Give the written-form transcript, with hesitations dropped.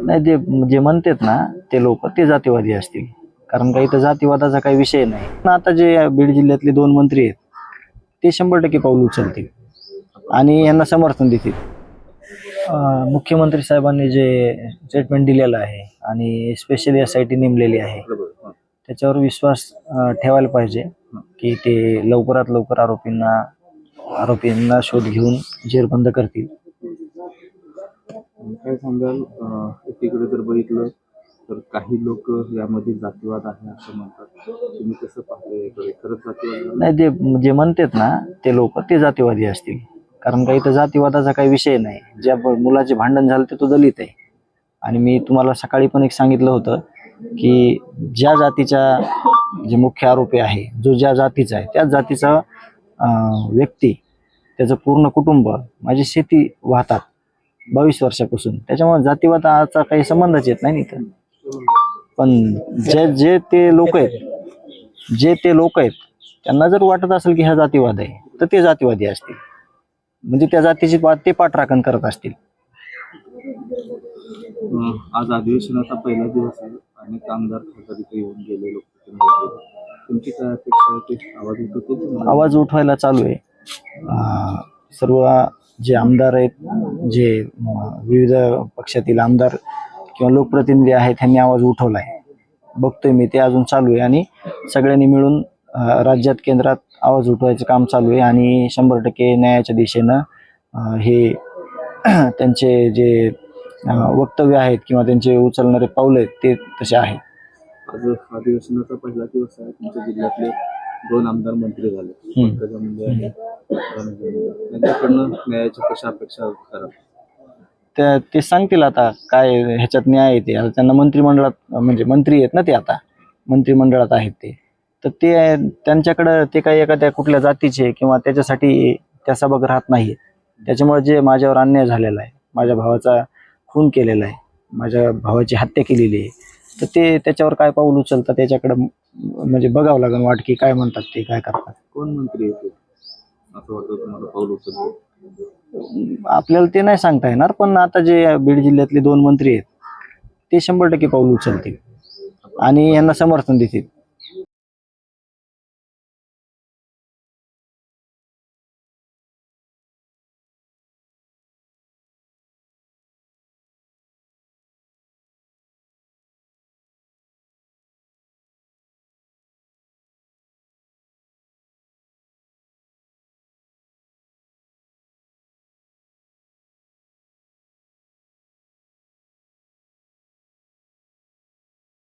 नाही, ते जे म्हणतात ना ते लोक ते जातीवादी असतील, कारण का इथं जातीवादाचा काही विषय नाही. पण आता जे बीड जिल्ह्यातले 2 मंत्री आहेत ते 100% पाऊल उचलतील आणि यांना समर्थन देतील. मुख्यमंत्री साहेबांनी जे स्टेटमेंट दिलेलं आहे आणि स्पेशली SIT नेमलेली आहे त्याच्यावर विश्वास ठेवायला पाहिजे की ते लवकरात लवकर आरोपींना शोध घेऊन जेरबंद करतील. काय सांगाल, एकीकडे जर बघितलं तर काही लोक यामध्ये जातीवाद आहे असं म्हणतात, तुम्ही कसं पाहताय? खरंच जातीवाद नाही, ते जे म्हणतात ना ते लोक ते जातीवादी असतील, कारण का इथं जातीवादाचा काही विषय नाही. ज्या मुलाचे भांडण झालं ते तो दलित आहे आणि मी तुम्हाला सकाळी पण एक सांगितलं होतं की ज्या जातीचा जे मुख्य आरोपी आहे, जो ज्या जातीचा आहे त्याच जातीचा व्यक्ती, त्याचं पूर्ण कुटुंब माझी शेती वाहतात 22 वर्षापासून. त्याच्यामुळे जातीवादाचा काही संबंधच येत नाही इथं. पण जे ते लोक आहेत त्यांना जर वाटत असेल की हा जातीवाद आहे तर ते जातीवादी असतील, म्हणजे त्या जातीची ते पाठराखण करत असतील. आज अधिवेशनाचा पहिला दिवस आहे, अनेक आमदार खासदार इथे येऊन गेले, लोक तुमची काय अपेक्षा आहे? ते आवाज उठवते, आवाज उठवायला चालू आहे. सर्व जे आमदार आहेत, जे विविध पक्षातील आमदार किंवा लोकप्रतिनिधी आहेत त्यांनी आवाज उठवला आहे, बघतोय मी ते अजून चालू आहे. आणि सगळ्यांनी मिळून राज्यात केंद्रात आवाज उठवायचं काम चालू आहे आणि 100% न्यायाच्या दिशेनं हे त्यांचे जे वक्तव्य आहेत किंवा त्यांचे उचलणारे पाऊल आहेत ते तसे आहेत. आज अधिवेशनाचा पहिला दिवस आहे, तुमच्या जिल्ह्यातले 2 आमदार मंत्री झाले, त्याच्यामध्ये त्यांच्याकडनं न्यायाची कशा अपेक्षा करा? ते सांगतील आता काय ह्याच्यात न्याय येते. आता त्यांना मंत्रिमंडळात, म्हणजे मंत्री आहेत ना ते, आता मंत्रिमंडळात आहेत ते त्यांच्याकडं ते काही एखाद्या कुठल्या जातीचे किंवा त्याच्यासाठी त्या सभागृहात नाही. त्याच्यामुळे जे माझ्यावर अन्याय झालेला आहे, माझ्या भावाचा खून केलेला आहे, माझ्या भावाची हत्या केलेली आहे, तर ते त्याच्यावर काय पाऊल उचलतात त्याच्याकडं म्हणजे बघावं लागेल, वाट की काय म्हणतात ते काय करतात. कोण मंत्री येतो असं वाटतं तुम्हाला पाऊल उचलतो? आपल्याला ते नाही सांगता येणार, पण आता जे बीड जिल्ह्यातले 2 मंत्री आहेत ते 100% पाऊल उचलतील आणि यांना समर्थन देतील.